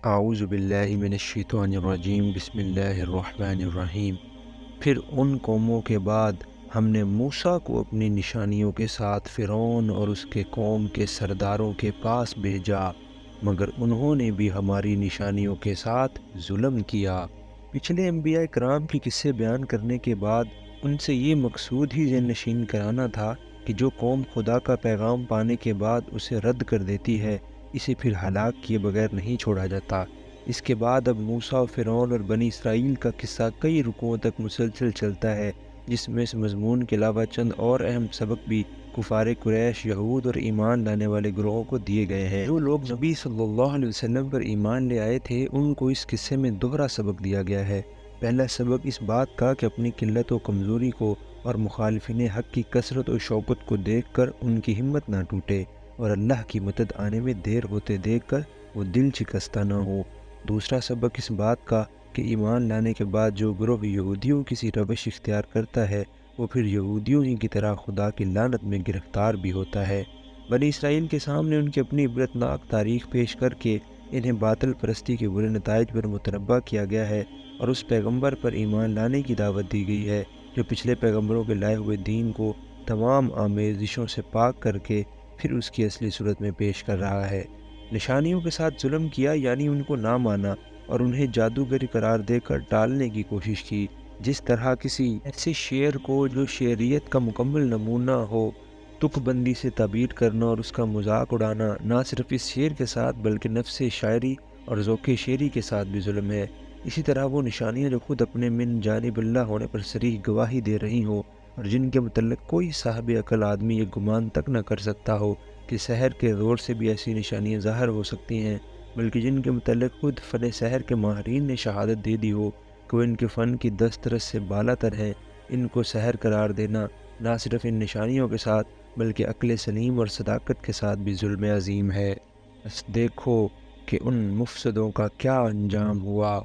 اعوذ باللہ من الشیطان الرجیم بسم اللہ الرحمن الرحیم۔ پھر ان قوموں کے بعد ہم نے موسیٰ کو اپنی نشانیوں کے ساتھ فرعون اور اس کے قوم کے سرداروں کے پاس بھیجا، مگر انہوں نے بھی ہماری نشانیوں کے ساتھ ظلم کیا۔ پچھلے انبیاء کرام کی قصے بیان کرنے کے بعد ان سے یہ مقصود ہی ذہن نشین کرانا تھا کہ جو قوم خدا کا پیغام پانے کے بعد اسے رد کر دیتی ہے، اسے پھر ہلاک کیے بغیر نہیں چھوڑا جاتا۔ اس کے بعد اب موسیٰ، فرعون اور بنی اسرائیل کا قصہ کئی رکوعوں تک مسلسل چلتا ہے، جس میں اس مضمون کے علاوہ چند اور اہم سبق بھی کفار قریش، یہود اور ایمان لانے والے گروہوں کو دیے گئے ہیں۔ جو لوگ نبی صلی اللہ علیہ وسلم پر ایمان لے آئے تھے، ان کو اس قصے میں دوہرا سبق دیا گیا ہے۔ پہلا سبق اس بات کا کہ اپنی قلت و کمزوری کو اور مخالفین حق کی کثرت و شوکت کو دیکھ کر ان کی ہمت نہ ٹوٹے، اور اللہ کی مدد آنے میں دیر ہوتے دیکھ کر وہ دل شکستہ نہ ہو۔ دوسرا سبق اس بات کا کہ ایمان لانے کے بعد جو گروہ یہودیوں کی سی روش اختیار کرتا ہے، وہ پھر یہودیوں ہی کی طرح خدا کی لعنت میں گرفتار بھی ہوتا ہے۔ بنی اسرائیل کے سامنے ان کی اپنی عبرتناک تاریخ پیش کر کے انہیں باطل پرستی کے برے نتائج پر متنبہ کیا گیا ہے، اور اس پیغمبر پر ایمان لانے کی دعوت دی گئی ہے جو پچھلے پیغمبروں کے لائے ہوئے دین کو تمام آمیزشوں سے پاک کر کے پھر اس کی اصلی صورت میں پیش کر رہا ہے۔ نشانیوں کے ساتھ ظلم کیا، یعنی ان کو نہ مانا اور انہیں جادوگری قرار دے کر ٹالنے کی کوشش کی، جس طرح کسی ایسے شعر کو جو شعریت کا مکمل نمونہ ہو، تک بندی سے تعبیر کرنا اور اس کا مذاق اڑانا نہ صرف اس شعر کے ساتھ بلکہ نفس شاعری اور ذوق شعری کے ساتھ بھی ظلم ہے۔ اسی طرح وہ نشانیاں جو خود اپنے من جانب اللہ ہونے پر صریح گواہی دے رہی ہوں، اور جن کے متعلق کوئی صاحب عقل آدمی یہ گمان تک نہ کر سکتا ہو کہ سحر کے زور سے بھی ایسی نشانیاں ظاہر ہو سکتی ہیں، بلکہ جن کے متعلق خود فن سحر کے ماہرین نے شہادت دے دی ہو کہ وہ ان کے فن کی دسترس سے بالا تر ہیں، ان کو سحر قرار دینا نہ صرف ان نشانیوں کے ساتھ بلکہ عقل سلیم اور صداقت کے ساتھ بھی ظلم عظیم ہے۔ بس دیکھو کہ ان مفسدوں کا کیا انجام ہوا۔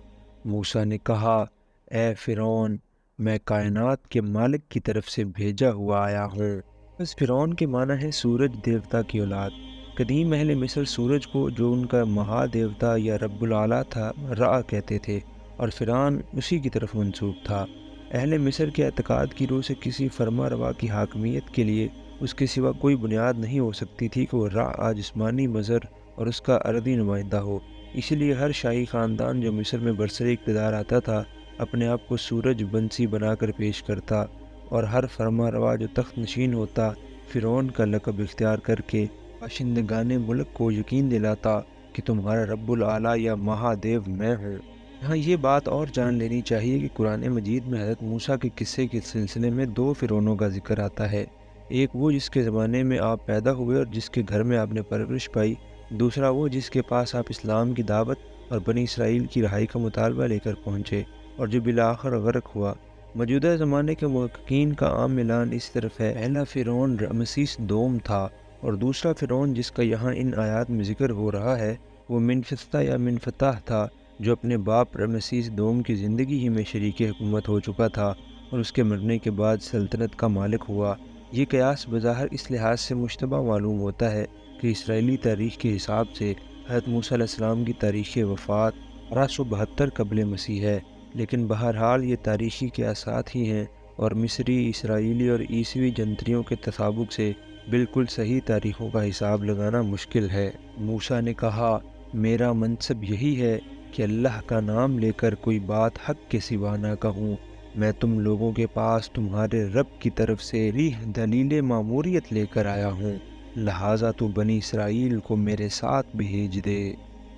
موسیٰ نے کہا، اے فرعون، میں کائنات کے مالک کی طرف سے بھیجا ہوا آیا ہوں۔ بس فرعون کے معنی ہے سورج دیوتا کی اولاد۔ قدیم اہل مصر سورج کو، جو ان کا مہا دیوتا یا رب العلا تھا، را کہتے تھے، اور فرعون اسی کی طرف منسوب تھا۔ اہل مصر کے اعتقاد کی روح سے کسی فرما روا کی حاکمیت کے لیے اس کے سوا کوئی بنیاد نہیں ہو سکتی تھی کہ وہ را جسمانی مظہر اور اس کا ارضی نمائندہ ہو۔ اسی لیے ہر شاہی خاندان جو مصر میں برسر اقتدار آتا تھا، اپنے آپ کو سورج بنسی بنا کر پیش کرتا، اور ہر فرما روا جو تخت نشین ہوتا، فرعون کا لقب اختیار کر کے باشندگان ملک کو یقین دلاتا کہ تمہارا رب العلا یا مہادیو میں ہوں۔ یہاں یہ بات اور جان لینی چاہیے کہ قرآن مجید میں حضرت موسیٰ کے قصے کے سلسلے میں دو فرعونوں کا ذکر آتا ہے۔ ایک وہ جس کے زمانے میں آپ پیدا ہوئے اور جس کے گھر میں آپ نے پرورش پائی، دوسرا وہ جس کے پاس آپ اسلام کی دعوت اور بنی اسرائیل کی رہائی کا مطالبہ لے کر پہنچے، اور جو بالآخر غرق ہوا۔ موجودہ زمانے کے محققین کا عام اعلان اس طرف ہے۔ پہلا فرعون رمسیس دوم تھا، اور دوسرا فرعون جس کا یہاں ان آیات میں ذکر ہو رہا ہے وہ منفتح یا منفتح تھا، جو اپنے باپ رمسیس دوم کی زندگی ہی میں شریک حکومت ہو چکا تھا اور اس کے مرنے کے بعد سلطنت کا مالک ہوا۔ یہ قیاس بظاہر اس لحاظ سے مشتبہ معلوم ہوتا ہے کہ اسرائیلی تاریخ کے حساب سے حضرت موسیٰ علیہ السلام کی تاریخ وفات 1272 قبل مسیح ہے، لیکن بہرحال یہ تاریخی قیاسات ہی ہیں، اور مصری، اسرائیلی اور عیسوی جنتریوں کے تطابق سے بالکل صحیح تاریخوں کا حساب لگانا مشکل ہے۔ موسیٰ نے کہا، میرا منصب یہی ہے کہ اللہ کا نام لے کر کوئی بات حق کے سوا نہ کہوں۔ میں تم لوگوں کے پاس تمہارے رب کی طرف سے صریح دلیل ماموریت لے کر آیا ہوں، لہٰذا تو بنی اسرائیل کو میرے ساتھ بھیج دے۔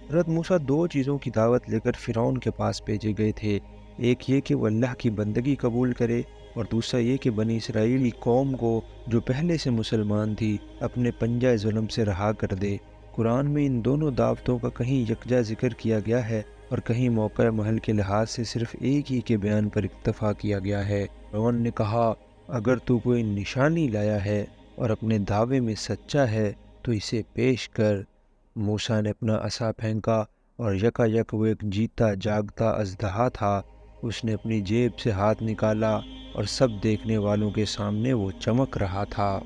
حضرت موسیٰ دو چیزوں کی دعوت لے کر فرعون کے پاس بھیجے گئے تھے۔ ایک یہ کہ وہ اللہ کی بندگی قبول کرے، اور دوسرا یہ کہ بنی اسرائیل قوم کو، جو پہلے سے مسلمان تھی، اپنے پنجہ ظلم سے رہا کر دے۔ قرآن میں ان دونوں دعوتوں کا کہیں یکجا ذکر کیا گیا ہے اور کہیں موقع محل کے لحاظ سے صرف ایک ہی کے بیان پر اکتفا کیا گیا ہے۔ فرعون نے کہا، اگر تو کوئی نشانی لایا ہے اور اپنے دعوے میں سچا ہے تو اسے پیش کر۔ موسیٰ نے اپنا عصا پھینکا اور یکا یک وہ ایک جیتا جاگتا اژدہا تھا۔ اس نے اپنی جیب سے ہاتھ نکالا اور سب دیکھنے والوں کے سامنے وہ چمک رہا تھا۔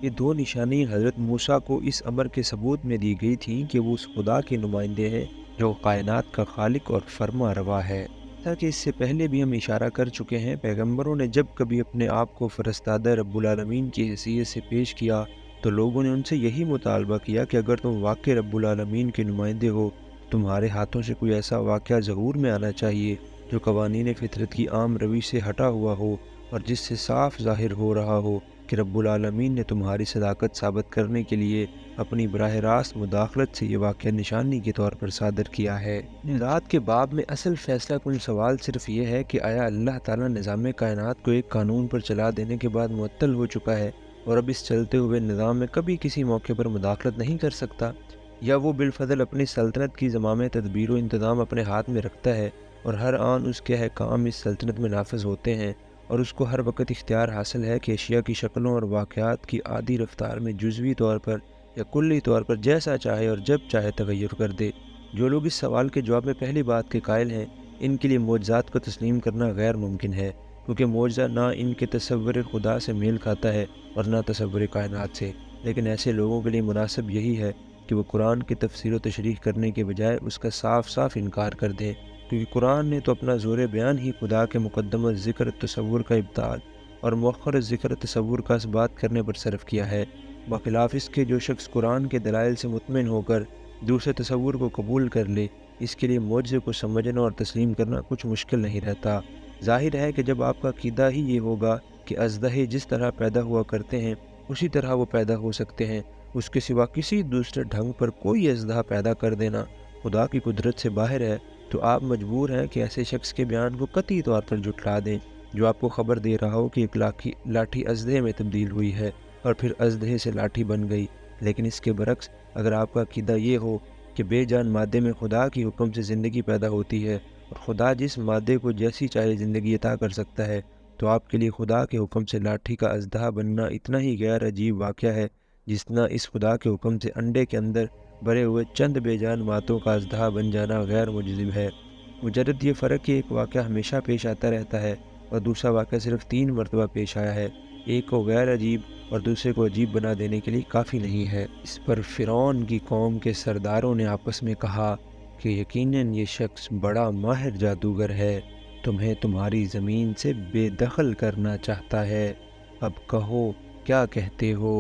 یہ دو نشانی حضرت موسیٰ کو اس امر کے ثبوت میں دی گئی تھیں کہ وہ اس خدا کے نمائندے ہیں جو کائنات کا خالق اور فرما روا ہے۔ تاکہ اس سے پہلے بھی ہم اشارہ کر چکے ہیں، پیغمبروں نے جب کبھی اپنے آپ کو فرستادہ رب العالمین کی حیثیت سے پیش کیا تو لوگوں نے ان سے یہی مطالبہ کیا کہ اگر تم واقع رب العالمین کے نمائندے ہو، تمہارے ہاتھوں سے کوئی ایسا واقعہ ظہور میں آنا چاہیے جو قوانین فطرت کی عام روش سے ہٹا ہوا ہو اور جس سے صاف ظاہر ہو رہا ہو کہ رب العالمین نے تمہاری صداقت ثابت کرنے کے لیے اپنی براہ راست مداخلت سے یہ واقعہ نشانی کے طور پر صادر کیا ہے۔ ذات کے باب میں اصل فیصلہ کن سوال صرف یہ ہے کہ آیا اللہ تعالیٰ نظام کائنات کو ایک قانون پر چلا دینے کے بعد معطل ہو چکا ہے اور اب اس چلتے ہوئے نظام میں کبھی کسی موقع پر مداخلت نہیں کر سکتا، یا وہ بالفضل اپنی سلطنت کی زمام تدبیر و انتظام اپنے ہاتھ میں رکھتا ہے اور ہر آن اس کے احکام اس سلطنت میں نافذ ہوتے ہیں اور اس کو ہر وقت اختیار حاصل ہے کہ اشیاء کی شکلوں اور واقعات کی عادی رفتار میں جزوی طور پر یا کلی طور پر جیسا چاہے اور جب چاہے تغیر کر دے۔ جو لوگ اس سوال کے جواب میں پہلی بات کے قائل ہیں، ان کے لیے معجزات کو تسلیم کرنا غیر ممکن ہے، کیونکہ معجزہ نہ ان کے تصور خدا سے میل کھاتا ہے اور نہ تصور کائنات سے۔ لیکن ایسے لوگوں کے لیے مناسب یہی ہے کہ وہ قرآن کی تفسیر و تشریح کرنے کے بجائے اس کا صاف صاف انکار کر دیں، کیونکہ قرآن نے تو اپنا زور بیان ہی خدا کے مقدمہ ذکر تصور کا ابطال اور مؤخر ذکر تصور کا اثبات کرنے پر صرف کیا ہے۔ بخلاف اس کے جو شخص قرآن کے دلائل سے مطمئن ہو کر دوسرے تصور کو قبول کر لے، اس کے لیے معجزے کو سمجھنا اور تسلیم کرنا کچھ مشکل نہیں رہتا۔ ظاہر ہے کہ جب آپ کا عقیدہ ہی یہ ہوگا کہ اژدہے جس طرح پیدا ہوا کرتے ہیں اسی طرح وہ پیدا ہو سکتے ہیں، اس کے سوا کسی دوسرے ڈھنگ پر کوئی اژدہا پیدا کر دینا خدا کی قدرت سے باہر ہے، تو آپ مجبور ہیں کہ ایسے شخص کے بیان کو قطعی طور پر جھٹلا دیں جو آپ کو خبر دے رہا ہو کہ ایک لاٹھی اژدہے میں تبدیل ہوئی ہے اور پھر اژدہے سے لاٹھی بن گئی۔ لیکن اس کے برعکس اگر آپ کا عقیدہ یہ ہو کہ بے جان مادے میں خدا کی حکم سے زندگی پیدا ہوتی ہے اور خدا جس مادے کو جیسی چاہے زندگی عطا کر سکتا ہے، تو آپ کے لیے خدا کے حکم سے لاٹھی کا اژدہا بننا اتنا ہی غیر عجیب واقعہ ہے جتنا اس خدا کے حکم سے انڈے کے اندر بھرے ہوئے چند بے جان ماتوں کا اژدہا بن جانا غیر مجزم ہے۔ مجرد یہ فرق کہ ایک واقعہ ہمیشہ پیش آتا رہتا ہے اور دوسرا واقعہ صرف 3 مرتبہ پیش آیا ہے، ایک کو غیر عجیب اور دوسرے کو عجیب بنا دینے کے لیے کافی نہیں ہے۔ اس پر فرعون کی قوم کے سرداروں نے آپس میں کہا کہ یقیناً یہ شخص بڑا ماہر جادوگر ہے، تمہیں تمہاری زمین سے بے دخل کرنا چاہتا ہے، اب کہو کیا کہتے ہو؟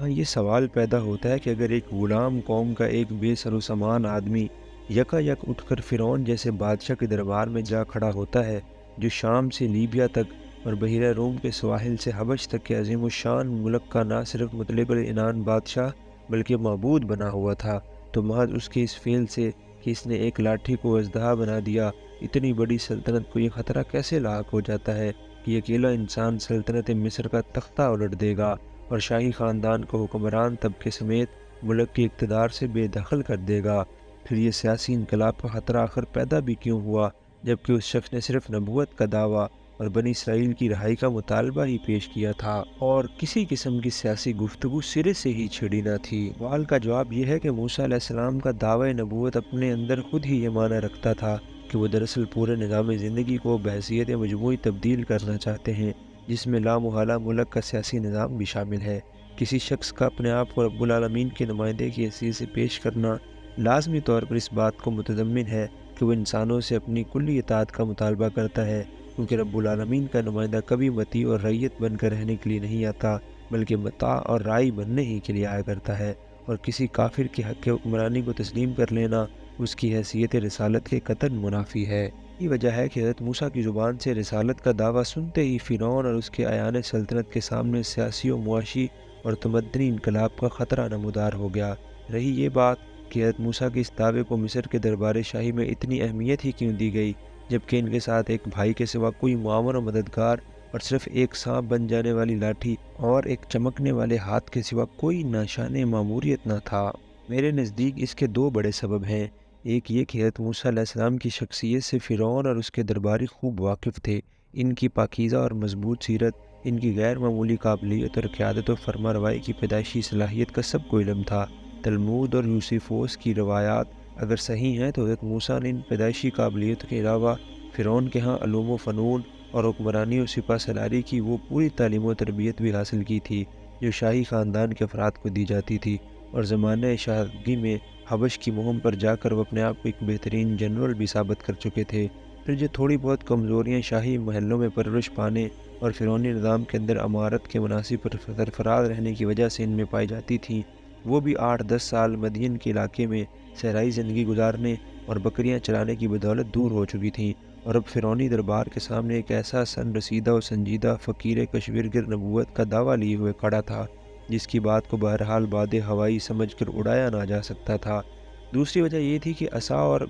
یہ سوال پیدا ہوتا ہے کہ اگر ایک غلام قوم کا ایک بے سر و سامان آدمی یکا یک اٹھ کر فرعون جیسے بادشاہ کے دربار میں جا کھڑا ہوتا ہے جو شام سے لیبیا تک اور بحیرہ روم کے سواحل سے حبش تک کے عظیم الشان ملک کا نہ صرف مطلق العنان بادشاہ بلکہ معبود بنا ہوا تھا، تو محض اس کے اس فعل سے کہ اس نے ایک لاٹھی کو اژدہا بنا دیا، اتنی بڑی سلطنت کو یہ خطرہ کیسے لاحق ہو جاتا ہے کہ یہ اکیلا انسان سلطنت مصر کا تختہ الٹ دے گا اور شاہی خاندان کو حکمران طبقے سمیت ملک کی اقتدار سے بے دخل کر دے گا؟ پھر یہ سیاسی انقلاب کا خطرہ آخر پیدا بھی کیوں ہوا جبکہ اس شخص نے صرف نبوت کا دعویٰ اور بنی اسرائیل کی رہائی کا مطالبہ ہی پیش کیا تھا اور کسی قسم کی سیاسی گفتگو سرے سے ہی چھڑی نہ تھی؟ سوال کا جواب یہ ہے کہ موسیٰ علیہ السلام کا دعویٰ نبوت اپنے اندر خود ہی یہ معنی رکھتا تھا کہ وہ دراصل پورے نظام زندگی کو بحیثیت مجموعی تبدیل کرنا چاہتے ہیں، جس میں لامحالہ ملک کا سیاسی نظام بھی شامل ہے۔ کسی شخص کا اپنے آپ کو رب العالمین کے نمائندے کی حیثیت سے پیش کرنا لازمی طور پر اس بات کو متضمن ہے کہ وہ انسانوں سے اپنی کلی اطاعت کا مطالبہ کرتا ہے، کیونکہ رب العالمین کا نمائندہ کبھی مطیع اور رعیت بن کر رہنے کے لیے نہیں آتا بلکہ مطاع اور رائی بننے ہی کے لیے آیا کرتا ہے، اور کسی کافر کے حق حکمرانی کو تسلیم کر لینا اس کی حیثیت رسالت کے قطعاً منافی ہے۔ یہ وجہ ہے کہ حضرت موسیٰ کی زبان سے رسالت کا دعویٰ سنتے ہی فرعون اور اس کے اعیان سلطنت کے سامنے سیاسی و معاشی اور تمدنی انقلاب کا خطرہ نمودار ہو گیا۔ رہی یہ بات کہ حضرت موسیٰ کے اس دعوے کو مصر کے دربار شاہی میں اتنی اہمیت ہی کیوں دی گئی جبکہ ان کے ساتھ ایک بھائی کے سوا کوئی معاون و مددگار اور صرف ایک سانپ بن جانے والی لاٹھی اور ایک چمکنے والے ہاتھ کے سوا کوئی نشان ماموریت نہ تھا؟ میرے نزدیک اس کے 2 بڑے سبب ہیں۔ ایک یہ کہ حضرت موسیٰ علیہ السلام کی شخصیت سے فرعون اور اس کے درباری خوب واقف تھے، ان کی پاکیزہ اور مضبوط سیرت، ان کی غیر معمولی قابلیت اور قیادت و فرما روائی کی پیدائشی صلاحیت کا سب کو علم تھا۔ تلمود اور یوسیفوس کی روایات اگر صحیح ہیں تو حضرت موسیٰ نے ان پیدائشی قابلیتوں کے علاوہ فرعون کے ہاں علوم و فنون اور حکمرانی و سپہ سالاری کی وہ پوری تعلیم و تربیت بھی حاصل کی تھی جو شاہی خاندان کے افراد کو دی جاتی تھی، اور زمانۂ شاہدگی میں حبش کی مہم پر جا کر وہ اپنے آپ کو ایک بہترین جنرل بھی ثابت کر چکے تھے۔ پھر جو تھوڑی بہت کمزوریاں شاہی محلوں میں پرورش پانے اور فرعونی نظام کے اندر امارت کے مناسب سرفراز رہنے کی وجہ سے ان میں پائی جاتی تھیں، وہ بھی 8-10 سال مدین کے علاقے میں صحرائی زندگی گزارنے اور بکریاں چرانے کی بدولت دور ہو چکی تھیں، اور اب فرعونی دربار کے سامنے ایک ایسا سن رسیدہ و سنجیدہ فقیر کشورگر نبوت کا دعویٰ لیے ہوئے کھڑا تھا جس کی بات کو بہرحال باد ہوائی سمجھ کر اڑایا نہ جا سکتا تھا۔ دوسری وجہ یہ تھی کہ عصا اور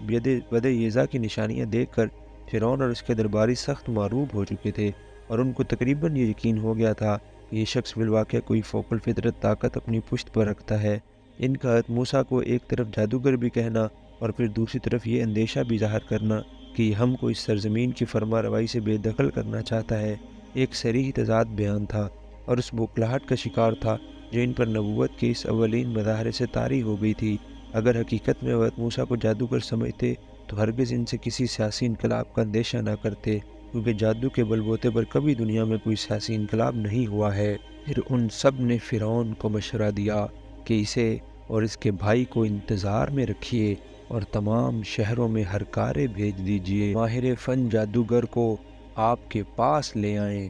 بد یزا کی نشانیاں دیکھ کر فرعون اور اس کے درباری سخت معروب ہو چکے تھے، اور ان کو تقریباً یہ یقین ہو گیا تھا کہ یہ شخص بالواقع کوئی فوق الفطرت طاقت اپنی پشت پر رکھتا ہے۔ ان کا حضرت موسیٰ کو ایک طرف جادوگر بھی کہنا اور پھر دوسری طرف یہ اندیشہ بھی ظاہر کرنا کہ ہم کو اس سرزمین کی فرما روائی سے بے دخل کرنا چاہتا ہے، ایک صریح تضاد بیان تھا، اور اس بوکھلاہٹ کا شکار تھا جو ان پر نبوت کے اس اولین مظاہرے سے طاری ہو گئی تھی۔ اگر حقیقت میں حضرت موسیٰ کو جادوگر سمجھتے تو ہرگز ان سے کسی سیاسی انقلاب کا اندیشہ نہ کرتے، کیونکہ جادو کے بل بوتے پر کبھی دنیا میں کوئی سیاسی انقلاب نہیں ہوا ہے۔ پھر ان سب نے فرعون کو مشورہ دیا کہ اسے اور اس کے بھائی کو انتظار میں رکھیے اور تمام شہروں میں ہرکارے بھیج دیجیے، ماہر فن جادوگر کو آپ کے پاس لے آئیں۔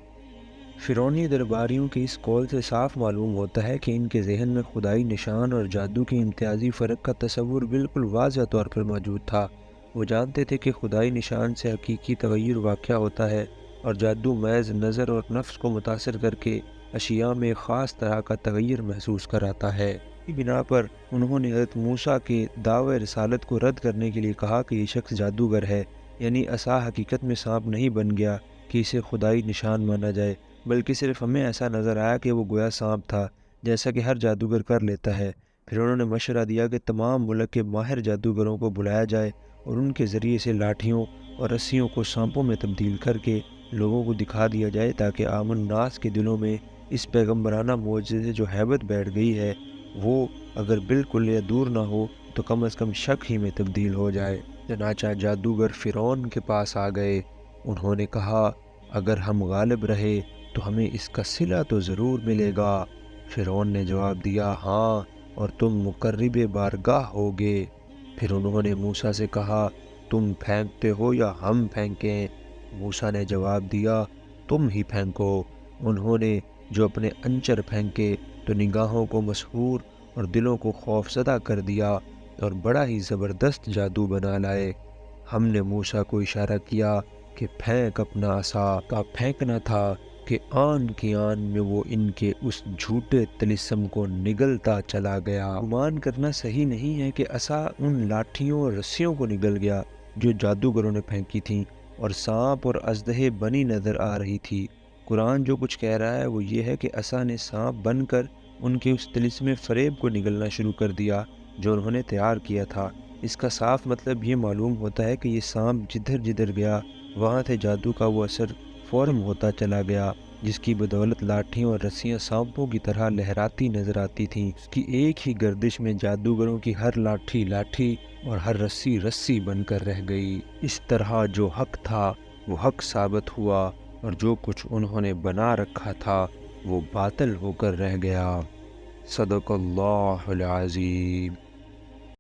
فرعونی درباریوں کے اس قول سے صاف معلوم ہوتا ہے کہ ان کے ذہن میں خدائی نشان اور جادو کے امتیازی فرق کا تصور بالکل واضح طور پر موجود تھا۔ وہ جانتے تھے کہ خدائی نشان سے حقیقی تغیر واقع ہوتا ہے اور جادو محض نظر اور نفس کو متاثر کر کے اشیاء میں خاص طرح کا تغیر محسوس کراتا ہے۔ اسی بنا پر انہوں نے حضرت موسیٰ کے دعوی رسالت کو رد کرنے کے لیے کہا کہ یہ شخص جادوگر ہے، یعنی عصا حقیقت میں سانپ نہیں بن گیا کہ اسے خدائی نشان مانا جائے، بلکہ صرف ہمیں ایسا نظر آیا کہ وہ گویا سانپ تھا، جیسا کہ ہر جادوگر کر لیتا ہے۔ پھر انہوں نے مشورہ دیا کہ تمام ملک کے ماہر جادوگروں کو بلایا جائے اور ان کے ذریعے سے لاٹھیوں اور رسیوں کو سانپوں میں تبدیل کر کے لوگوں کو دکھا دیا جائے، تاکہ عام الناس کے دلوں میں اس پیغمبرانہ معجزے سے جو ہیبت بیٹھ گئی ہے وہ اگر بالکل یا دور نہ ہو تو کم از کم شک ہی میں تبدیل ہو جائے۔ چنانچہ جادوگر فرعون کے پاس آ گئے۔ انہوں نے کہا، اگر ہم غالب رہے تو ہمیں اس کا صلہ تو ضرور ملے گا۔ فرعون نے جواب دیا، ہاں، اور تم مقرب بارگاہ ہوگے۔ پھر انہوں نے موسیٰ سے کہا، تم پھینکتے ہو یا ہم پھینکیں؟ موسیٰ نے جواب دیا، تم ہی پھینکو۔ انہوں نے جو اپنے انچر پھینکے تو نگاہوں کو مسحور اور دلوں کو خوف زدہ کر دیا اور بڑا ہی زبردست جادو بنا لائے۔ ہم نے موسیٰ کو اشارہ کیا کہ پھینک اپنا عصا کا پھینکنا تھا کہ آن کی آن میں وہ ان کے اس جھوٹے طلسم کو نگلتا چلا گیا۔ گمان کرنا صحیح نہیں ہے کہ عصا ان لاٹھیوں اور رسیوں کو نگل گیا جو جادوگروں نے پھینکی تھیں اور سانپ اور اژدہے بنی نظر آ رہی تھی۔ قرآن جو کچھ کہہ رہا ہے وہ یہ ہے کہ عصا نے سانپ بن کر ان کے اس طلسم فریب کو نگلنا شروع کر دیا جو انہوں نے تیار کیا تھا۔ اس کا صاف مطلب یہ معلوم ہوتا ہے کہ یہ سانپ جدھر جدھر گیا وہاں سے جادو کا وہ اثر فورم ہوتا چلا گیا، جس کی بدولت لاٹھیوں اور رسیاں سانپوں کی طرح لہراتی نظر آتی تھیں۔ اس کی ایک ہی گردش میں جادوگروں کی ہر لاٹھی لاٹھی اور ہر رسی رسی بن کر رہ گئی۔ اس طرح جو حق تھا وہ حق ثابت ہوا اور جو کچھ انہوں نے بنا رکھا تھا وہ باطل ہو کر رہ گیا۔ صدق اللہ العظیم۔